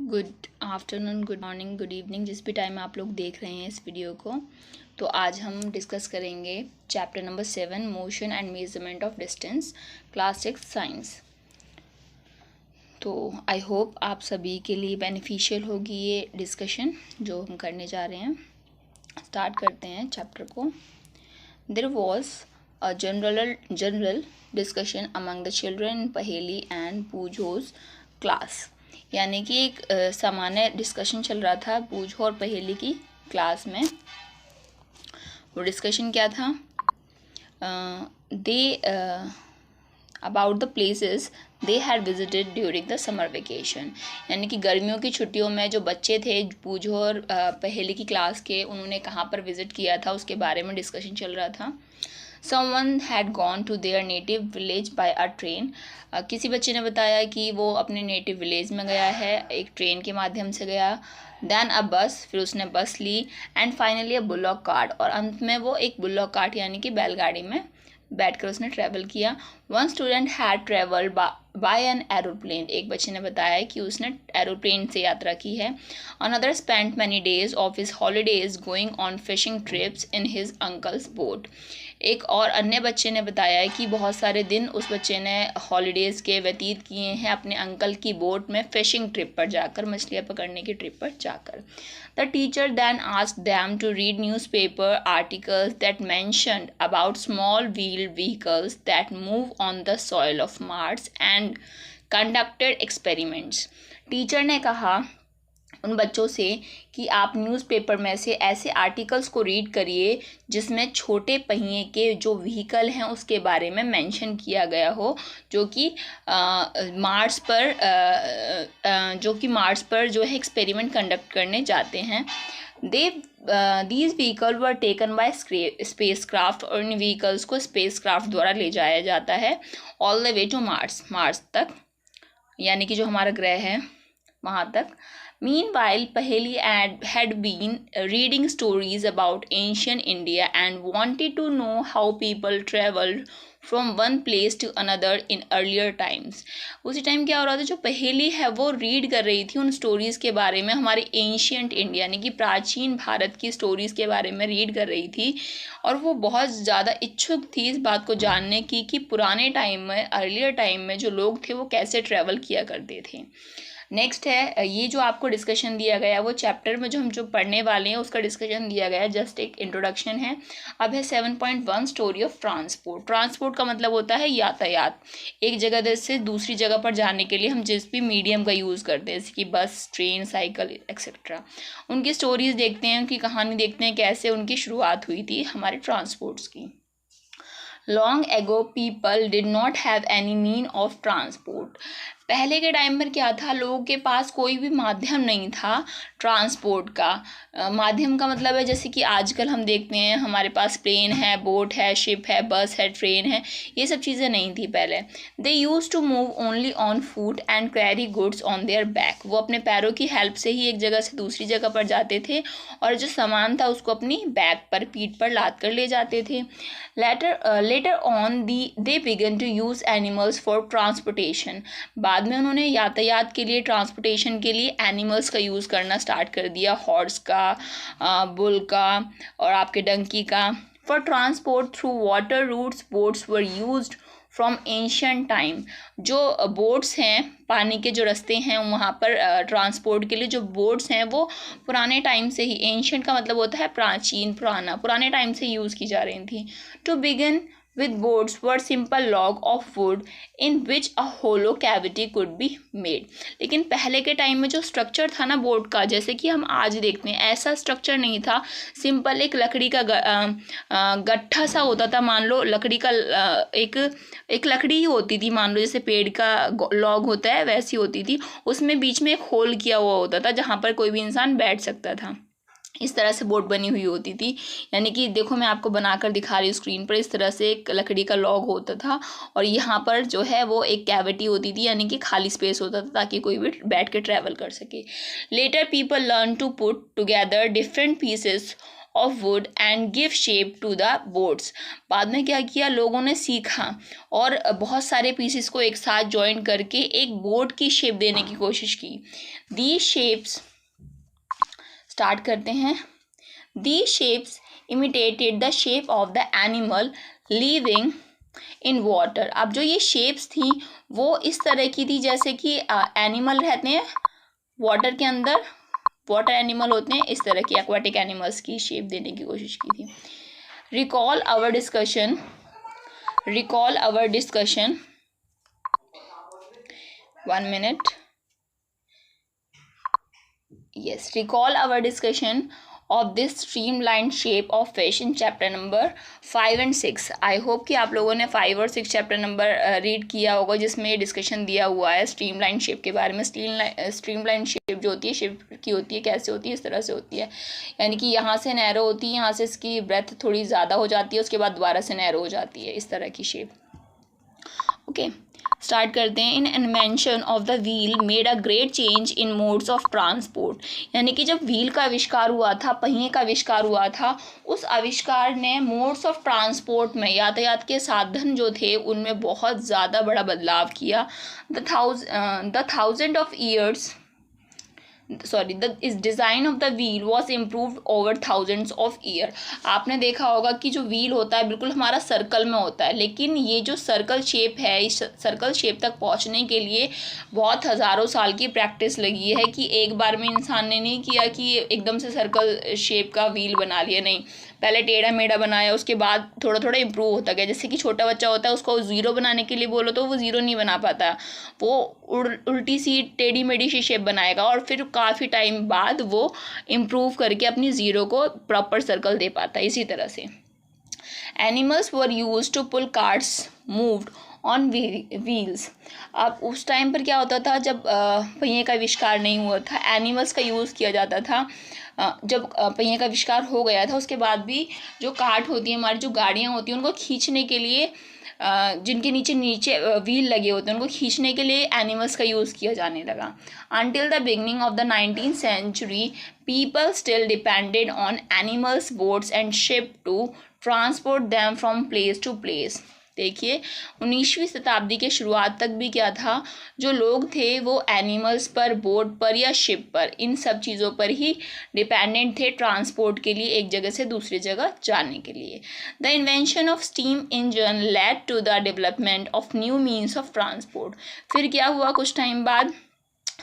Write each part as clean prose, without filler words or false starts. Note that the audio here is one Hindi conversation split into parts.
Good afternoon, good morning, good evening, जिस भी टाइम आप लोग देख रहे हैं इस वीडियो को। तो आज हम डिस्कस करेंगे chapter number 7, motion and measurement of distance, class 6 science. तो आई होप आप सभी के लिए बेनिफिशियल होगी ये डिस्कशन जो हम करने जा रहे हैं। स्टार्ट करते हैं चैप्टर को। There was a general discussion among the children Paheli and Boojho's class. यानी कि एक सामान्य डिस्कशन चल रहा था पूजो और पहेली की क्लास में। वो डिस्कशन क्या था? दे about the places they had visited during the summer vacation. यानी कि गर्मियों की छुट्टियों में जो बच्चे थे पूजो और पहेली की क्लास के, उन्होंने कहाँ पर विजिट किया था उसके बारे में डिस्कशन चल रहा था। Someone had gone to their native village by a train. किसी बच्चे ने बताया कि वो अपने नेटिव विलेज में गया है, एक ट्रेन के माध्यम से गया। Then a bus, फिर उसने बस ली। And finally a bullock cart, और अंत में वो एक बुल्लॉक कार्ट यानी कि बैलगाड़ी में बैठकर उसने ट्रैवल किया। One student had travelled by an aeroplane, एक बच्चे ने बताया कि उसने एरोप्लेन से यात्रा की है। Another spent many days of his holidays going on fishing trips in his uncle's boat, एक और अन्य बच्चे ने बताया कि बहुत सारे दिन उस बच्चे ने हॉलीडेज़ के व्यतीत किए हैं अपने अंकल की बोट में फिशिंग ट्रिप पर जाकर, मछलियाँ पकड़ने की ट्रिप पर जाकर। The teacher then asked them to read newspaper articles that mentioned about small wheeled vehicles that move on the soil of Mars and conducted experiments. Teacher ने कहा उन बच्चों से कि आप न्यूज़पेपर में से ऐसे आर्टिकल्स को रीड करिए जिसमें छोटे पहिए के जो व्हीकल हैं उसके बारे में मेंशन किया गया हो, जो कि मार्स पर जो है एक्सपेरिमेंट कंडक्ट करने जाते हैं। These vehicle were taken by spacecraft, और इन व्हीकल्स को स्पेस क्राफ्ट द्वारा ले जाया जाता है all the way to Mars तक, यानी कि जो हमारा ग्रह है वहाँ तक। Meanwhile, Paheli had been reading stories about ancient India and wanted to know how people traveled from one place to another in earlier times. उसी टाइम क्या हो रहा था, जो पहेली है वो रीड कर रही थी उन स्टोरीज़ के बारे में, हमारे एंशियंट इंडिया यानी कि प्राचीन भारत की स्टोरीज़ के बारे में रीड कर रही थी। और वो बहुत ज़्यादा इच्छुक थी इस बात को जानने की कि पुराने टाइम में, अर्लियर टाइम में जो लोग थे वो कैसे ट्रैवल किया करते थे। नेक्स्ट है, ये जो आपको डिस्कशन दिया गया वो चैप्टर में जो हम पढ़ने वाले हैं उसका डिस्कशन दिया गया है, जस्ट एक इंट्रोडक्शन है। अब है 7.1 स्टोरी ऑफ ट्रांसपोर्ट। ट्रांसपोर्ट का मतलब होता है यातायात। एक जगह से दूसरी जगह पर जाने के लिए हम जिस भी मीडियम का यूज़ करते हैं, जैसे कि बस, ट्रेन, साइकिल एक्सेट्रा, उनकी स्टोरीज देखते हैं, उनकी कहानी देखते हैं, कैसे उनकी शुरुआत हुई थी हमारे ट्रांसपोर्ट्स की। Long ago people did not have any mean of transport. पहले के टाइम पर क्या था, लोगों के पास कोई भी माध्यम नहीं था ट्रांसपोर्ट का। माध्यम का मतलब है जैसे कि आजकल हम देखते हैं हमारे पास प्लेन है, बोट है, शिप है, बस है, ट्रेन है, ये सब चीज़ें नहीं थी पहले। They use to move only on foot and carry goods on their back, वो अपने पैरों की हेल्प से ही एक जगह से दूसरी जगह पर जाते थे और जो सामान था उसको अपनी बैक पर, पीठ पर लाद कर ले जाते थे। Later on they began to use animals for transportation. बाद में उन्होंने यातायात के लिए, ट्रांसपोर्टेशन के लिए एनिमल्स का यूज़ करना स्टार्ट कर दिया, हॉर्स का, बुल का और आपके डंकी का। For transport through water routes, boats were used from ancient time. जो बोट्स हैं, पानी के जो रास्ते हैं वहाँ पर ट्रांसपोर्ट के लिए जो बोट्स हैं वो पुराने टाइम से ही, एंशियंट का मतलब होता है प्राचीन, पुराने टाइम से यूज़ की जा रही थी। To begin with boats were simple log of wood in which a hollow cavity could be made. लेकिन पहले के टाइम में जो स्ट्रक्चर था ना बोट का, जैसे कि हम आज देखते हैं, ऐसा स्ट्रक्चर नहीं था। सिंपल एक लकड़ी का गट्ठा सा होता था, मान लो लकड़ी का एक लकड़ी ही होती थी, मान लो जैसे पेड़ का लॉग होता है वैसी होती थी, उसमें बीच में एक होल किया हुआ होता था जहाँ पर कोई भी इंसान बैठ सकता था। इस तरह से बोट बनी हुई होती थी। यानी कि देखो मैं आपको बनाकर दिखा रही हूँ स्क्रीन पर, इस तरह से एक लकड़ी का लॉग होता था और यहाँ पर जो है वो एक कैविटी होती थी, यानी कि खाली स्पेस होता था ताकि कोई भी बैठ के ट्रैवल कर सके। Later people learn to put together different pieces of wood and give shape to the boards. बाद में क्या किया, लोगों ने सीखा और बहुत सारे पीसेस को एक साथ जॉइन करके एक बोर्ड की शेप देने की कोशिश की। दी शेप्स, स्टार्ट करते हैं। The shapes imitated the shape of the animal living in water. अब जो ये शेप्स थी वो इस तरह की थी जैसे कि एनिमल रहते हैं वाटर के अंदर, वाटर एनिमल होते हैं, इस तरह की एक्वाटिक एनिमल्स की शेप देने की कोशिश की थी। Recall our discussion, recall our discussion, 1 minute, yes, recall our discussion of this streamlined shape of fish in chapter number 5 and 6। I hope कि आप लोगों ने 5 और 6 चैप्टर नंबर रीड किया होगा जिसमें डिस्कशन दिया हुआ है स्ट्रीमलाइन शेप के बारे में। स्ट्रीमलाइन शेप जो होती है, शेप की होती है, कैसे होती है, इस तरह से होती है, यानी कि यहाँ से नैरो होती है, यहाँ से इसकी ब्रेथ थोड़ी ज़्यादा हो जाती है, उसके बाद दोबारा से नैरो हो जाती है, इस तरह की शेप। ओके, स्टार्ट करते हैं। In invention of the wheel made a great change in modes of transport. यानी कि जब व्हील का आविष्कार हुआ था, पहिए का आविष्कार हुआ था, उस आविष्कार ने मोड्स ऑफ ट्रांसपोर्ट में, यातायात के साधन जो थे उनमें बहुत ज़्यादा बड़ा बदलाव किया। The thousand of years, sorry, the is design of the wheel was improved over thousands of year. आपने देखा होगा कि जो व्हील होता है बिल्कुल हमारा सर्कल में होता है, लेकिन ये जो सर्कल शेप है, इस सर्कल शेप तक पहुंचने के लिए बहुत हज़ारों साल की प्रैक्टिस लगी है कि एक बार में इंसान ने नहीं किया कि एकदम से सर्कल शेप का व्हील बना लिया, नहीं, पहले टेढ़ा मेढ़ा बनाया, उसके बाद थोड़ा थोड़ा इम्प्रूव होता गया। जैसे कि छोटा बच्चा होता है, उसको ज़ीरो बनाने के लिए बोलो तो वो ज़ीरो नहीं बना पाता, वो उल्टी सी टेढ़ी मेढ़ी सी शेप बनाएगा और फिर काफ़ी टाइम बाद वो इम्प्रूव करके अपनी ज़ीरो को प्रॉपर सर्कल दे पाता है। इसी तरह से animals were use to pull carts moved on wheels. अब उस टाइम पर क्या होता था, जब पहिए का आविष्कार नहीं हुआ था, एनिमल्स का यूज़ किया जाता था। जब पहिए का आविष्कार हो गया था उसके बाद भी जो कार्ट होती है, हमारी जो गाड़ियाँ होती हैं, उनको खींचने के लिए जिनके नीचे व्हील लगे होते हैं, उनको खींचने के लिए एनिमल्स का यूज़ किया जाने लगा। Until the beginning of the 19th century, people still depended on animals, boats and ships to transport them from place to place। देखिए 19वीं शताब्दी के शुरुआत तक भी क्या था, जो लोग थे वो एनिमल्स पर, बोट पर या शिप पर, इन सब चीज़ों पर ही डिपेंडेंट थे ट्रांसपोर्ट के लिए, एक जगह से दूसरी जगह जाने के लिए। The invention of steam engine led to the development of new means of transport. फिर क्या हुआ, कुछ टाइम बाद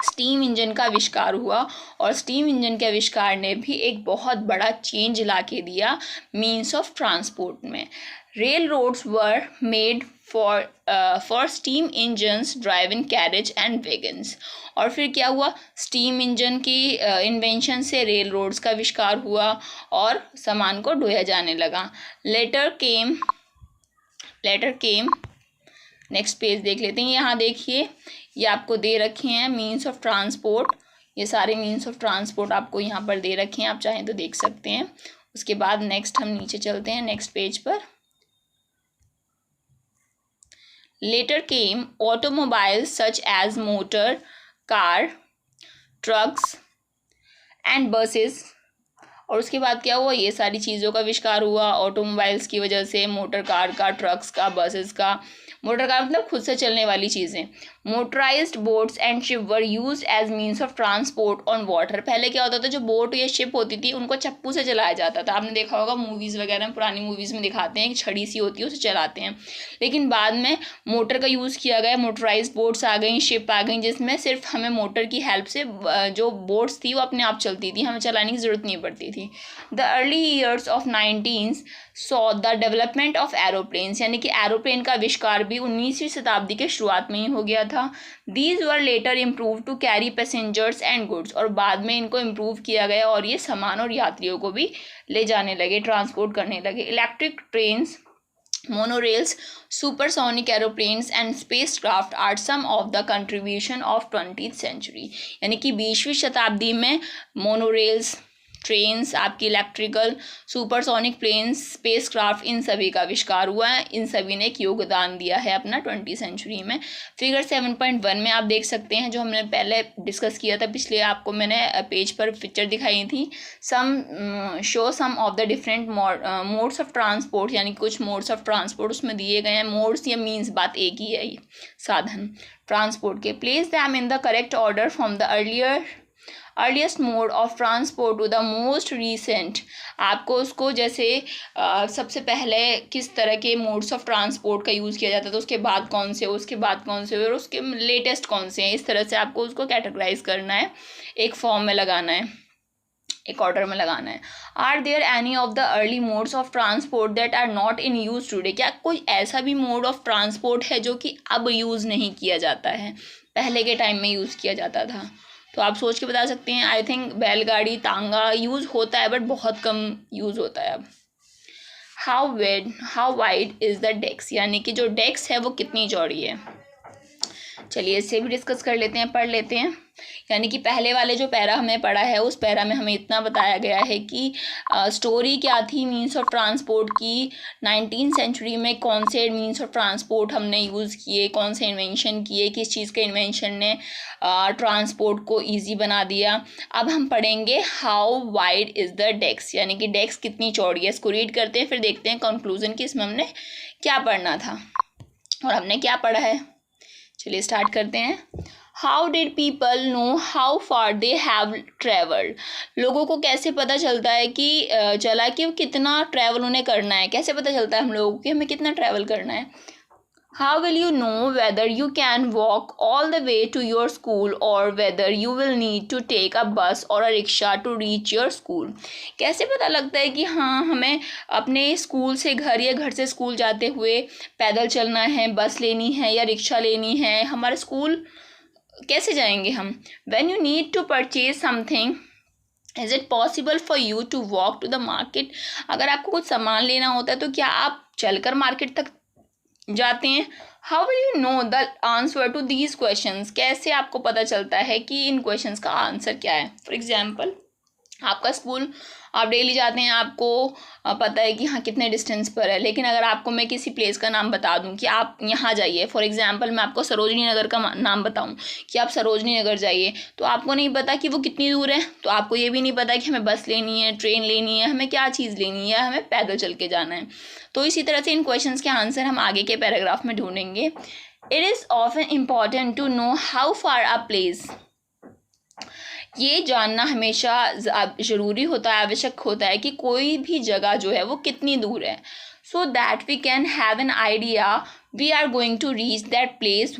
स्टीम इंजन का आविष्कार हुआ और स्टीम इंजन के आविष्कार ने भी एक बहुत बड़ा चेंज ला के दिया मीन्स ऑफ ट्रांसपोर्ट में। Railroads were made for steam engines driving carriage and wagons. और फिर क्या हुआ, स्टीम इंजन की इन्वेंशन से रेल रोड्स का आविष्कार हुआ और सामान को ढोया जाने लगा। लेटर केम नेक्स्ट पेज देख लेते हैं। यहाँ देखिए, ये आपको दे रखे हैं मीन्स ऑफ ट्रांसपोर्ट, ये सारे मीन्स ऑफ ट्रांसपोर्ट आपको यहाँ पर दे रखे हैं, आप चाहें तो देख सकते हैं। उसके बाद नेक्स्ट हम नीचे चलते हैं नेक्स्ट पेज पर। Later came automobiles such as motor car, trucks and buses। और उसके बाद क्या हुआ, ये सारी चीज़ों का आविष्कार हुआ ऑटोमोबाइल्स की वजह से, मोटर कार का, ट्रक्स का, बसेस का। मोटर कार मतलब खुद से चलने वाली चीज़ें। Motorized boats and ship were use as means of transport on water. पहले क्या होता था, जो बोट या शिप होती थी उनको चप्पू से चलाया जाता था। आपने देखा होगा मूवीज़ वगैरह में, पुरानी मूवीज़ में दिखाते हैं, एक छड़ी सी होती है उसे चलाते हैं। लेकिन बाद में मोटर का यूज़ किया गया, मोटराइज्ड बोट्स आ गई, शिप आ गई, जिसमें सिर्फ हमें मोटर की हेल्प से जो बोट्स थी वो अपने आप चलती थी, हमें चलाने की ज़रूरत नहीं पड़ती थी। The early years of 19 saw the development of aeroplanes. यानी कि एरोप्लेन का आविष्कार भी 19वीं शताब्दी के शुरुआत में ही हो गया था। These were later improve to carry passengers and goods. और बाद में इनको इम्प्रूव किया गया और ये सामान और यात्रियों को भी ले जाने लगे, ट्रांसपोर्ट करने लगे। Electric trains, monorails, supersonic aeroplanes and spacecraft are some of the contribution of 20th century. यानी कि 20वीं शताब्दी में मोनोरेल्स, ट्रेन्स, आपकी इलेक्ट्रिकल, सुपरसोनिक प्लेन्स, स्पेसक्राफ्ट, इन सभी का आविष्कार हुआ है। इन सभी ने एक योगदान दिया है अपना 20वीं सेंचुरी में। फिगर 7.1 में आप देख सकते हैं, जो हमने पहले डिस्कस किया था, पिछले आपको मैंने पेज पर पिक्चर दिखाई थी। Show some of the different modes of transport, यानी कुछ मोड्स ऑफ ट्रांसपोर्ट उसमें दिए गए हैं। मोड्स या मीन्स, बात एक ही है, साधन ट्रांसपोर्ट के। Place them in the correct order from the earliest mode of transport to the most recent. आपको उसको जैसे सबसे पहले किस तरह के मोड्स ऑफ ट्रांसपोर्ट का यूज़ किया जाता था, उसके बाद कौन से, उसके बाद कौन से, और उसके लेटेस्ट कौन से हैं, इस तरह से आपको उसको कैटेगराइज करना है, एक फॉर्म में लगाना है, एक ऑर्डर में लगाना है। Are there any of the early modes of transport that are not in use today. क्या कोई ऐसा भी मोड ऑफ ट्रांसपोर्ट है जो कि अब यूज़ नहीं किया जाता है, पहले के टाइम में यूज़ किया जाता था? तो आप सोच के बता सकते हैं। आई थिंक बैलगाड़ी, तांगा यूज़ होता है, बट बहुत कम यूज़ होता है अब। How wide is the desk, यानी कि जो डेस्क है वो कितनी चौड़ी है। चलिए इससे भी डिस्कस कर लेते हैं, पढ़ लेते हैं। यानी कि पहले वाले जो पैरा हमने पढ़ा है, उस पैरा में हमें इतना बताया गया है कि स्टोरी क्या थी मीन्स ऑफ ट्रांसपोर्ट की, 19वीं सेंचुरी में कौन से मीन्स ऑफ ट्रांसपोर्ट हमने यूज़ किए, कौन से इन्वेंशन किए, किस चीज़ के इन्वेंशन ने ट्रांसपोर्ट को ईजी बना दिया। अब हम पढ़ेंगे how wide is the desk, यानी कि डेस्क कितनी चौड़ी है। इसको रीड करते हैं, फिर देखते हैं कंक्लूजन कि इसमें हमने क्या पढ़ना था और हमने क्या पढ़ा है। चलिए स्टार्ट करते हैं। How did people know how far they have travelled. लोगों को कैसे पता चलता है कि चला कि कितना ट्रैवल उन्हें करना है, कैसे पता चलता है हम लोगों को कि हमें कितना ट्रैवल करना है। How will you know whether you can walk all the way to your school और whether you will need to take a bus और a rickshaw to reach your school. कैसे पता लगता है कि हाँ हमें अपने स्कूल से घर या घर से स्कूल जाते हुए पैदल चलना है, बस लेनी है या रिक्शा लेनी है, हमारे स्कूल कैसे जाएंगे हम। When you need to purchase something, is it possible for you to walk to the market? अगर आपको कुछ सामान लेना होता है तो क्या आप चलकर मार्केट तक जाते हैं। How will you know the answer to these questions? कैसे आपको पता चलता है कि इन क्वेश्चंस का आंसर क्या है। फॉर एग्जाम्पल, आपका स्कूल आप डेली जाते हैं, आपको पता है कि हाँ कितने डिस्टेंस पर है, लेकिन अगर आपको मैं किसी प्लेस का नाम बता दूं कि आप यहाँ जाइए, फॉर एग्जांपल मैं आपको सरोजनी नगर का नाम बताऊं कि आप सरोजनी नगर जाइए, तो आपको नहीं पता कि वो कितनी दूर है, तो आपको ये भी नहीं पता कि हमें बस लेनी है, ट्रेन लेनी है, हमें क्या चीज़ लेनी है, हमें पैदल चल के जाना है। तो इसी तरह से इन क्वेश्चंस के आंसर हम आगे के पैराग्राफ में ढूंढेंगे। It is often important to know how far a place. ये जानना हमेशा ज़रूरी होता है, आवश्यक होता है कि कोई भी जगह जो है वो कितनी दूर है, so that we can have an idea we are going to reach that place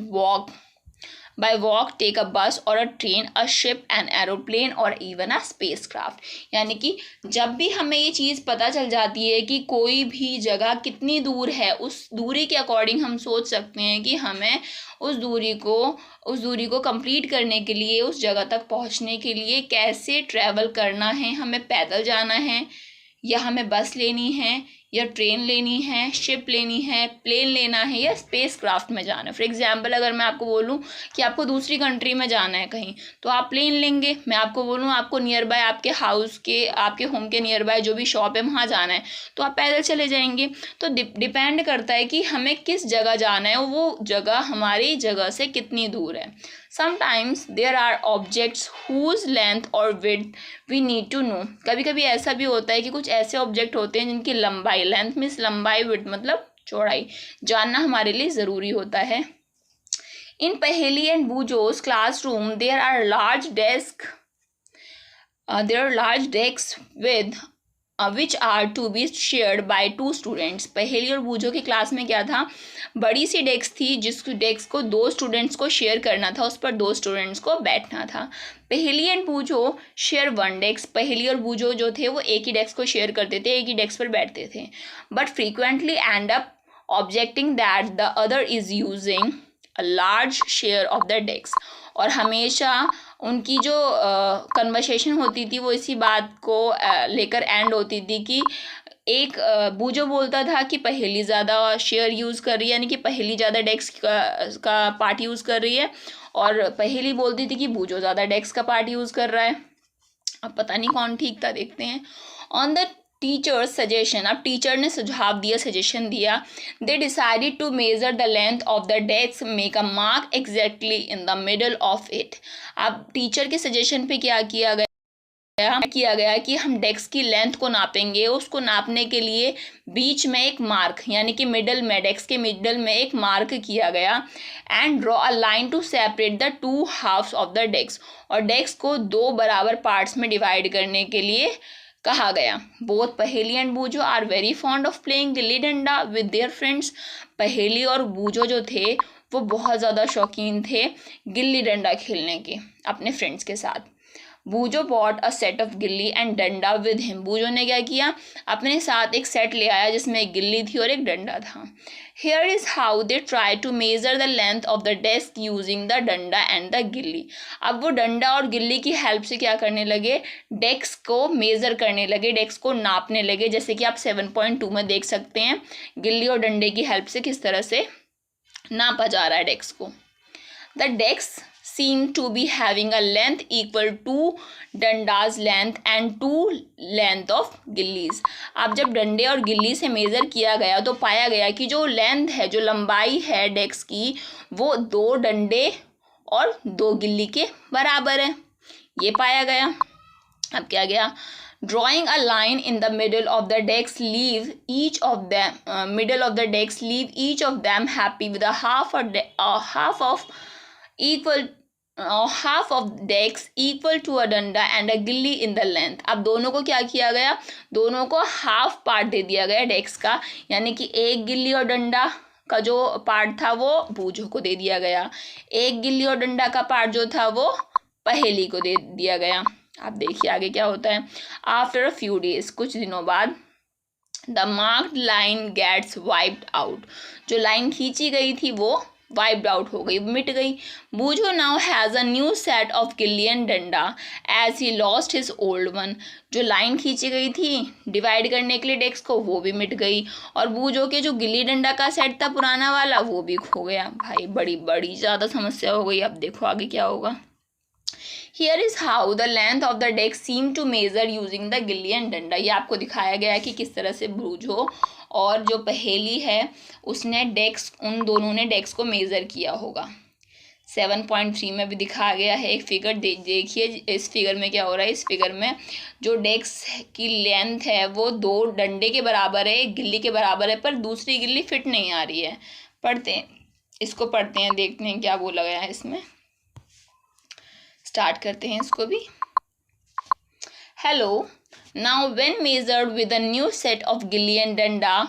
by walk, take a bus or a train, a ship, an aeroplane or even a spacecraft। यानी कि जब भी हमें ये चीज़ पता चल जाती है कि कोई भी जगह कितनी दूर है, उस दूरी के अकॉर्डिंग हम सोच सकते हैं कि हमें उस दूरी को कंप्लीट करने के लिए, उस जगह तक पहुंचने के लिए कैसे ट्रैवल करना है, हमें पैदल जाना है या हमें बस लेनी है या ट्रेन लेनी है, शिप लेनी है, प्लेन लेना है या स्पेस क्राफ्ट में जाना है। फॉर एग्जांपल, अगर मैं आपको बोलूं कि आपको दूसरी कंट्री में जाना है कहीं, तो आप प्लेन लेंगे। मैं आपको बोलूं आपको नियर बाय आपके हाउस के, आपके होम के नियर बाय जो भी शॉप है वहाँ जाना है, तो आप पैदल चले जाएंगे। तो डिपेंड करता है कि हमें किस जगह जाना है, वो जगह हमारी जगह से कितनी दूर है। Sometimes there are objects whose length or width we need to know। कभी कभी ऐसा भी होता है कि कुछ ऐसे ऑब्जेक्ट होते हैं जिनकी लंबाई, लेंथ मीन्स लंबाई, विड्थ मतलब चौड़ाई, जानना हमारे लिए ज़रूरी होता है। In Paheli and Bujo's classroom there are large desks with which are to be shared by 2 students। पहेली और बूझो की क्लास में क्या था, बड़ी सी डेस्क थी, जिस डेस्क को 2 स्टूडेंट्स को शेयर करना था, उस पर 2 स्टूडेंट्स को बैठना था। पहेली एंड बूझो शेयर 1 डेस्क। पहेली और बूझो जो थे वो एक ही डेस्क को शेयर करते थे, एक ही डेस्क पर बैठते थे, but frequently and up objecting that the other is using a large share of the desk. और हमेशा उनकी जो कन्वर्सेशन होती थी वो इसी बात को लेकर एंड होती थी कि एक बूझो बोलता था कि पहेली ज़्यादा शेयर यूज़ कर रही है, यानी कि पहेली ज़्यादा डेस्क का पार्ट यूज़ कर रही है, और पहेली बोलती थी कि बूझो ज़्यादा डेस्क का पार्ट यूज़ कर रहा है। अब पता नहीं कौन ठीक था, देखते हैं। ऑन द टीचर्स सजेशन, अब टीचर ने सुझाव दिया, सजेशन दिया, they decided to measure the length of the desk, make a mark exactly in the middle of it. अब टीचर के सजेशन पे क्या किया गया कि हम डेस्क की लेंथ को नापेंगे। उसको नापने के लिए बीच में एक मार्क, यानी कि मिडल में, डेस्क के मिडल में एक मार्क किया गया। And draw a line to separate the two halves of the desk, और डेस्क को दो बराबर पार्ट्स में डिवाइड करने के लिए कहा गया। Both Paheli and Bujho are very fond of playing gilli danda with their friends. पहेली और बूझो जो थे वो बहुत ज़्यादा शौकीन थे गिल्ली डंडा खेलने के अपने फ्रेंड्स के साथ। बूझो bought a set of gilli and डंडा विद हिम। बूझो ने क्या किया, अपने साथ एक सेट ले आया जिसमें एक गिल्ली थी और एक डंडा था। Here is how they try to measure the length of the desk using the डंडा एंड द गिल्ली। अब वो डंडा और गिल्ली की हेल्प से क्या करने लगे, डेस्क को मेजर करने लगे, डेस्क को नापने लगे। जैसे कि आप 7.2 में देख सकते हैं गिल्ली और डंडे की हेल्प से किस तरह से नापा जा रहा है डेस्क को। The desk seem to be having a length equal to डंडा's length and 2 length of गिल्लीज। अब जब डंडे और गिल्ली से मेज़र किया गया तो पाया गया कि जो लेंथ है, जो लंबाई है डेस्क की, वो 2 डंडे और 2 गिल्ली के बराबर है, ये पाया गया। अब क्या गया, drawing a line in the middle of the desk leave each of them happy with a half of desk equal to a डंडा and a गिल्ली in the length। अब दोनों को क्या किया गया, दोनों को हाफ पार्ट दे दिया गया डेस्क का, यानी कि एक गिल्ली और डंडा का जो पार्ट था वो बूझो को दे दिया गया, एक गिल्ली और डंडा का पार्ट जो था वो पहेली को दे दिया गया। आप देखिए आगे क्या होता है। आफ्टर अ फ्यू डेज, कुछ दिनों बाद, the marked line gets wiped out. जो लाइन खींची गई थी वो वाइप्ड आउट हो गई, मिट गई। Bujho now has a new set of gilli and danda as he lost his old one. जो लाइन खींची गई थी डिवाइड करने के लिए डेस्क को, वो भी मिट गई, और बूझो के जो गिल्ली डंडा का सेट था पुराना वाला, वो भी खो गया। भाई बड़ी ज़्यादा समस्या हो गई। अब देखो आगे क्या होगा। Here is how the length of the desk seem to measure using the गिल्ली एंड डंडा। ये आपको दिखाया गया है कि किस तरह से बूझो और जो पहेली है उसने डेस्क, उन दोनों ने डेस्क को मेज़र किया होगा। 7.3 में भी दिखाया गया है एक फिगर, देखिए इस फिगर में क्या हो रहा है। इस फिगर में जो डेस्क की लेंथ है वो 2 डंडे के बराबर है, एक गिल्ली के बराबर है, पर दूसरी गिल्ली फिट नहीं आ रही है। पढ़ते हैं इसको, पढ़ते हैं, देखते हैं क्या बोला गया है इसमें। स्टार्ट करते हैं इसको भी। Hello, now when measured with a new set of gilli and डंडा।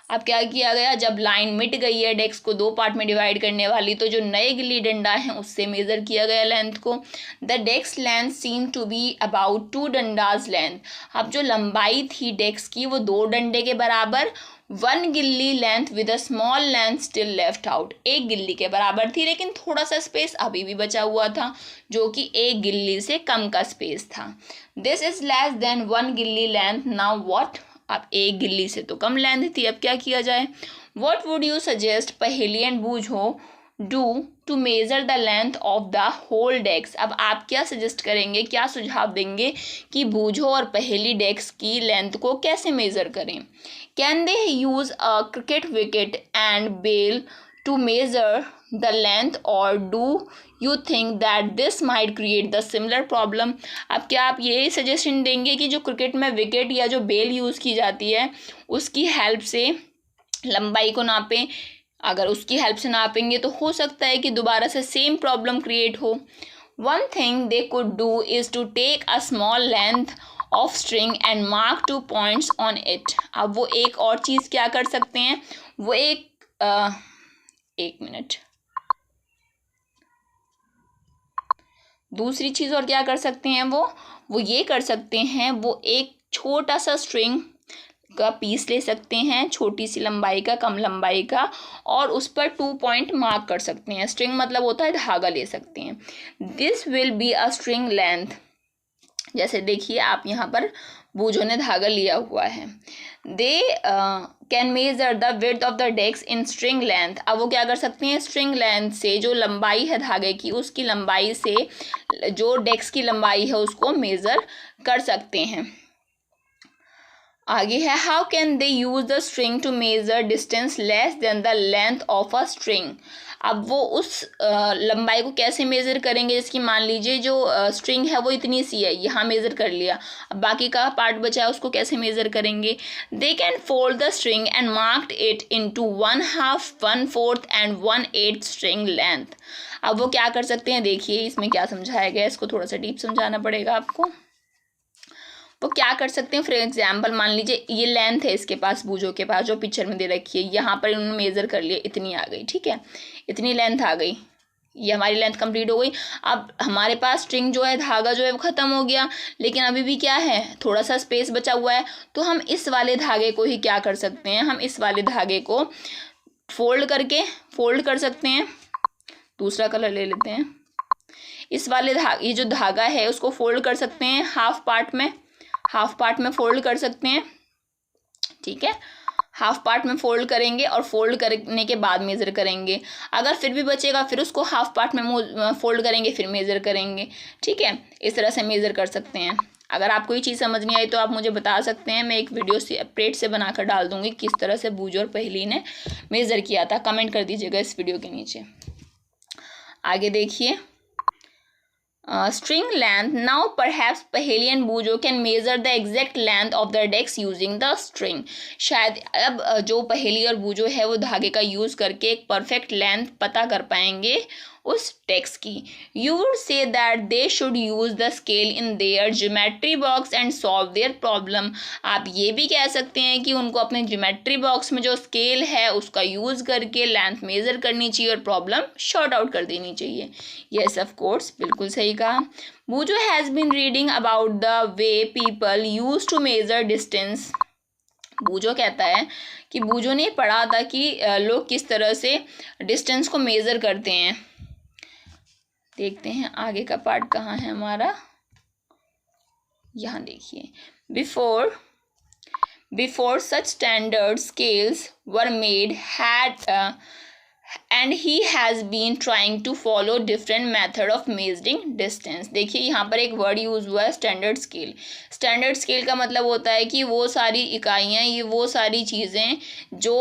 अब क्या किया गया, जब लाइन मिट गई है डेस्क को 2 पार्ट में डिवाइड करने वाली, तो जो नए गिल्ली डंडा है उससे मेजर किया गया लेंथ को। The desk length seem to be about 2 dandas length. अब जो लंबाई थी डेस्क की वो 2 डंडे के बराबर, 1 गिल्ली length with a small length still left out. एक गिल्ली के बराबर थी लेकिन थोड़ा सा स्पेस अभी भी बचा हुआ था, जो कि एक गिल्ली से कम का स्पेस था। दिस इज लेस देन 1 गिल्ली लेंथ नाउ व्हाट। अब एक गिल्ली से तो कम लेंथ थी, अब क्या किया जाए। What would you suggest Paheli and Bujho do to measure the length of the whole desk. अब आप क्या सजेस्ट करेंगे, क्या सुझाव देंगे कि बूझो और पहेली डेस्क की लेंथ को कैसे मेजर करें। Can they use a cricket wicket and bail to measure the length, और do you think that this might create the similar problem. अब क्या आप ये सजेशन देंगे कि जो क्रिकेट में विकेट या जो बेल यूज़ की जाती है उसकी हेल्प से लंबाई को नापें, अगर उसकी हेल्प से नापेंगे तो हो सकता है कि दोबारा से सेम प्रॉब्लम क्रिएट हो। One thing they could do is to take a small length of string and mark 2 points on it. अब वो एक और चीज़ क्या कर सकते हैं, वो एक मिनट, दूसरी चीज़ और क्या कर सकते हैं, वो ये कर सकते हैं, वो एक छोटा सा स्ट्रिंग का पीस ले सकते हैं, छोटी सी लंबाई का, कम लंबाई का, और उस पर 2 पॉइंट मार्क कर सकते हैं। स्ट्रिंग मतलब होता है धागा, ले सकते हैं। This will be a string length. जैसे देखिए आप यहाँ पर बूझों ने धागा लिया हुआ है। They can measure the width of the डेक्स इन स्ट्रिंग लेंथ। अब वो क्या कर सकते हैं, स्ट्रिंग लेंथ से जो लंबाई है धागे की, उसकी लंबाई से जो डेक्स की लंबाई है उसको मेजर कर सकते हैं। आगे है, how can they use the string to measure distance less than the length of a string. अब वो उस लंबाई को कैसे मेज़र करेंगे, जिसकी मान लीजिए जो स्ट्रिंग है वो इतनी सी है, यहाँ मेज़र कर लिया, अब बाकी का पार्ट बचा है उसको कैसे मेज़र करेंगे। They can fold the string and marked it into 1/2, 1/4 and 1/8 string length. अब वो क्या कर सकते हैं, देखिए इसमें क्या समझाया गया है, इसको थोड़ा सा डीप समझाना पड़ेगा आपको। वो क्या कर सकते हैं, फॉर एग्जाम्पल मान लीजिए ये लेंथ है इसके पास, बूझों के पास जो पिक्चर में दे रखी है, यहाँ पर इन्होंने मेज़र कर लिया, इतनी आ गई, ठीक है, इतनी लेंथ आ गई, ये हमारी लेंथ कंप्लीट हो गई। अब हमारे पास स्ट्रिंग जो है, धागा जो है वो ख़त्म हो गया, लेकिन अभी भी क्या है, थोड़ा सा स्पेस बचा हुआ है, तो हम इस वाले धागे को ही क्या कर सकते हैं, हम इस वाले धागे को फोल्ड कर सकते हैं। दूसरा कलर ले लेते हैं, इस वाले ये जो धागा है उसको फोल्ड कर सकते हैं, हाफ पार्ट में फोल्ड कर सकते हैं, ठीक है, हाफ पार्ट में फोल्ड करेंगे और फोल्ड करने के बाद मेज़र करेंगे। अगर फिर भी बचेगा फिर उसको हाफ पार्ट में फोल्ड करेंगे, फिर मेज़र करेंगे, ठीक है, इस तरह से मेज़र कर सकते हैं। अगर आपको ये चीज़ समझ नहीं आई तो आप मुझे बता सकते हैं, मैं एक वीडियो सेपरेट से बनाकर डाल दूंगी किस तरह से बूझ और पहेली ने मेज़र किया था, कमेंट कर दीजिएगा इस वीडियो के नीचे। आगे देखिए, string length. Now perhaps पहेली and बूझो can measure the exact length of the decks using the string. शायद अब जो पहेली और बूझो है वो धागे का यूज़ करके एक परफेक्ट लेंथ पता कर पाएंगे उस टेक्स्ट की। You would say that they should use the scale in their geometry box and solve their problem. आप ये भी कह सकते हैं कि उनको अपने ज्योमेट्री बॉक्स में जो स्केल है उसका यूज़ करके लेंथ मेज़र करनी चाहिए और प्रॉब्लम शॉर्ट आउट कर देनी चाहिए। यस ऑफ कोर्स, बिल्कुल सही कहा। Bujho has been reading about the way people use to measure distance. Bujho कहता है कि बूझो ने पढ़ा था कि लोग किस तरह से डिस्टेंस को मेज़र करते हैं। देखते हैं आगे का पार्ट कहाँ है हमारा, यहाँ देखिए, before such standard scales were made and he has been trying to follow different method of measuring distance. देखिए यहाँ पर एक वर्ड यूज़ हुआ है, स्टैंडर्ड स्केल। स्टैंडर्ड स्केल का मतलब होता है कि वो सारी इकाइयाँ, ये वो सारी चीज़ें जो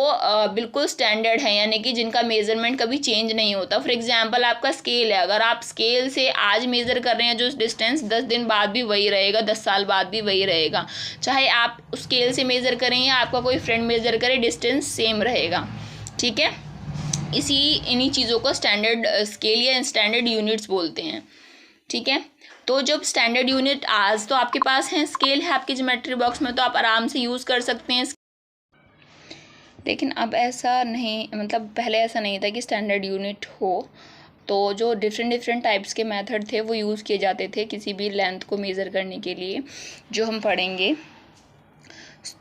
बिल्कुल स्टैंडर्ड हैं, यानी कि जिनका मेज़रमेंट कभी चेंज नहीं होता। फॉर एग्जांपल आपका स्केल है, अगर आप स्केल से आज मेज़र कर रहे हैं जो डिस्टेंस, 10 दिन बाद भी वही रहेगा, 10 साल बाद भी वही रहेगा। चाहे आप उस स्केल से मेज़र करें या आपका कोई फ्रेंड मेज़र करे, डिस्टेंस सेम रहेगा, ठीक है। इन्हीं चीज़ों को स्टैंडर्ड स्केल या स्टैंडर्ड यूनिट्स बोलते हैं, ठीक है। तो जब स्टैंडर्ड यूनिट आज तो आपके पास है, स्केल है आपके ज्योमेट्री बॉक्स में, तो आप आराम से यूज़ कर सकते हैं। लेकिन अब ऐसा नहीं, मतलब पहले ऐसा नहीं था कि स्टैंडर्ड यूनिट हो, तो जो डिफरेंट टाइप्स के मेथड थे वो यूज़ किए जाते थे किसी भी लेंथ को मेज़र करने के लिए, जो हम पढ़ेंगे।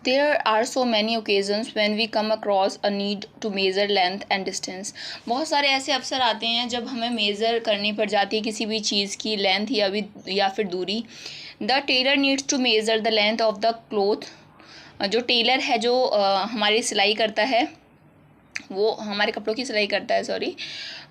There are so many occasions when we come across a need to measure length and distance. बहुत सारे ऐसे अवसर आते हैं जब हमें मेज़र करनी पड़ जाती है किसी भी चीज़ की लेंथ या फिर दूरी। The tailor needs to measure the length of the cloth. जो टेलर है, जो हमारी सिलाई करता है, वो हमारे कपड़ों की सिलाई करता है, सॉरी,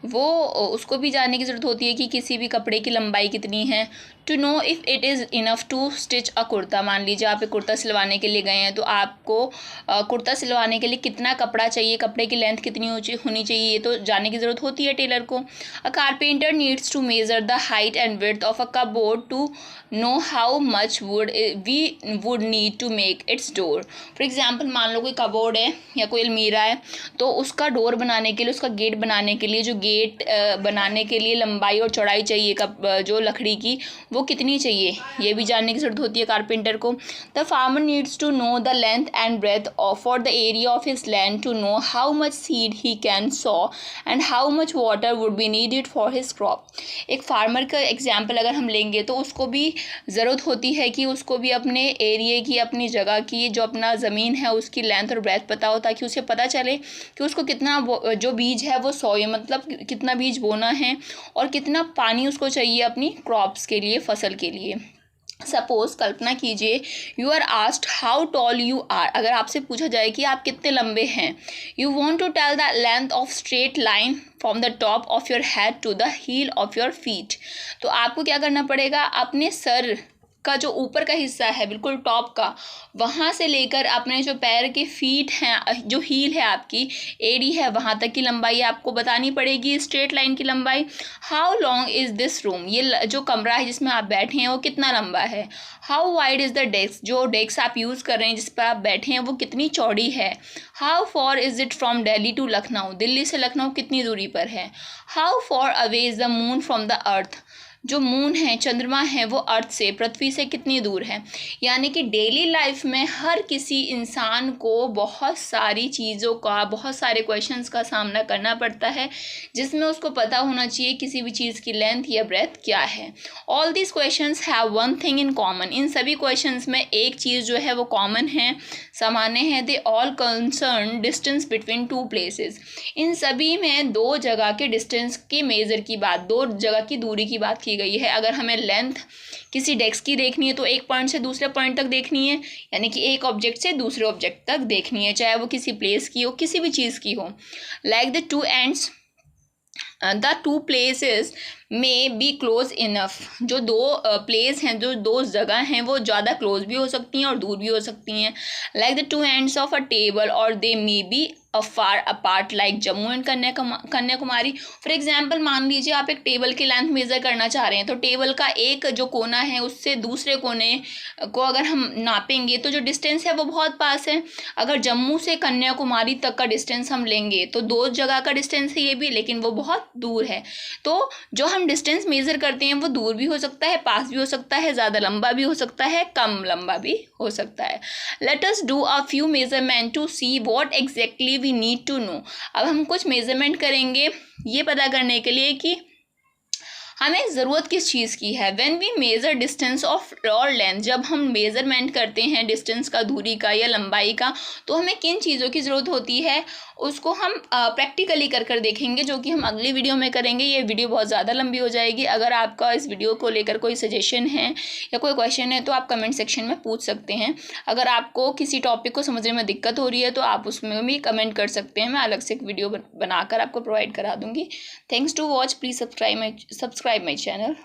वो उसको भी जानने की ज़रूरत होती है कि किसी भी कपड़े की लंबाई कितनी है। To know if it is enough to stitch a kurta. मान लीजिए आप एक कुर्ता सिलवाने के लिए गए हैं, तो आपको कुर्ता सिलवाने के लिए कितना कपड़ा चाहिए, कपड़े की लेंथ कितनी होनी चाहिए, ये तो जानने की ज़रूरत होती है टेलर को। A carpenter needs to measure the height and width of a cupboard to know how much wood need to make its door. For example मान लो कोई कबोर्ड है या कोई अलमीरा है, तो उसका डोर बनाने के लिए, उसका गेट बनाने के लिए, जो गेट बनाने के लिए लंबाई और चौड़ाई चाहिए जो लकड़ी की, वो कितनी चाहिए, ये भी जानने की ज़रूरत होती है कारपेंटर को। The farmer needs to know the length and breadth for the area of his land to know how much seed he can sow and how much water would be needed for his crop. एक फार्मर का एग्जाम्पल अगर हम लेंगे तो उसको भी ज़रूरत होती है कि उसको भी अपने एरिए की, अपनी जगह की, जो अपना ज़मीन है उसकी लेंथ और ब्रेथ पता हो, ताकि उसे पता चले कि उसको कितना जो बीज है वो सोए, मतलब कितना बीज बोना है और कितना पानी उसको चाहिए अपनी क्रॉप्स के लिए, फसल के लिए। सपोज कल्पना कीजिए you are asked how tall you are. अगर आपसे पूछा जाए कि आप कितने लंबे हैं, you want to tell the length of straight line from the top of your head to the heel of your feet. तो आपको क्या करना पड़ेगा, अपने सर का जो ऊपर का हिस्सा है बिल्कुल टॉप का, वहाँ से लेकर अपने जो पैर के फीट हैं, जो हील है आपकी एड़ी है, वहाँ तक की लंबाई आपको बतानी पड़ेगी, स्ट्रेट लाइन की लंबाई। How long is this room, ये जो कमरा है जिसमें आप बैठे हैं वो कितना लंबा है। How wide is the desk, जो डेस्क आप यूज़ कर रहे हैं जिस पर आप बैठे हैं वो कितनी चौड़ी है। How far is it from Delhi to Lucknow, Delhi से लखनऊ कितनी दूरी पर है। How far away is the moon from the earth, जो मून है, चंद्रमा है, वो अर्थ से, पृथ्वी से कितनी दूर है। यानी कि डेली लाइफ में हर किसी इंसान को बहुत सारी चीज़ों का, बहुत सारे क्वेश्चंस का सामना करना पड़ता है, जिसमें उसको पता होना चाहिए किसी भी चीज़ की लेंथ या ब्रेथ क्या है। All this questions have one thing in common, इन सभी क्वेश्चंस में एक चीज़ जो है वो कॉमन है, सामान्य है। They all concern distance between two places, इन सभी में दो जगह के डिस्टेंस की मेज़र की बात, दो जगह की दूरी की बात की गई है। अगर हमें लेंथ किसी डेस्क की देखनी है तो एक पॉइंट से दूसरे पॉइंट तक देखनी है, यानी कि एक ऑब्जेक्ट से दूसरे ऑब्जेक्ट तक देखनी है, चाहे वो किसी प्लेस की हो, किसी भी चीज़ की हो। Like the two ends the two places may be close enough, जो दो प्लेस हैं, जो दो जगह हैं, वो ज़्यादा क्लोज भी हो सकती हैं और दूर भी हो सकती हैं। Like the two ends of a table और they may be a far apart like Jammu and Kanyakumari. For example मान लीजिए आप एक टेबल की लेंथ मेज़र करना चाह रहे हैं, तो टेबल का एक जो कोना है उससे दूसरे कोने को अगर हम नापेंगे तो जो डिस्टेंस है वो बहुत पास है। अगर जम्मू से कन्याकुमारी तक का डिस्टेंस हम लेंगे तो दो जगह का डिस्टेंस है ये भी, लेकिन वो बहुत दूर है। तो जो हम डिस्टेंस मेज़र करते हैं वो दूर भी हो सकता है, पास भी हो सकता है, ज़्यादा लंबा भी हो सकता है, कम लंबा भी हो सकता है। Let us do a few measurement to see what exactly we need to know. अब हम कुछ मेजरमेंट करेंगे ये पता करने के लिए कि हमें ज़रूरत किस चीज़ की है। When we measure distance of और लेंथ, जब हम मेज़रमेंट करते हैं डिस्टेंस का, दूरी का या लंबाई का, तो हमें किन चीज़ों की ज़रूरत होती है उसको हम प्रैक्टिकली कर देखेंगे, जो कि हम अगली वीडियो में करेंगे। ये वीडियो बहुत ज़्यादा लंबी हो जाएगी। अगर आपका इस वीडियो को लेकर कोई सजेशन है या कोई क्वेश्चन है तो आप कमेंट सेक्शन में पूछ सकते हैं। अगर आपको किसी टॉपिक को समझने में दिक्कत हो रही है तो आप उसमें भी कमेंट कर सकते हैं, मैं अलग से एक वीडियो बनाकर आपको प्रोवाइड करा दूँगी। Thanks to watch, please subscribe my channel.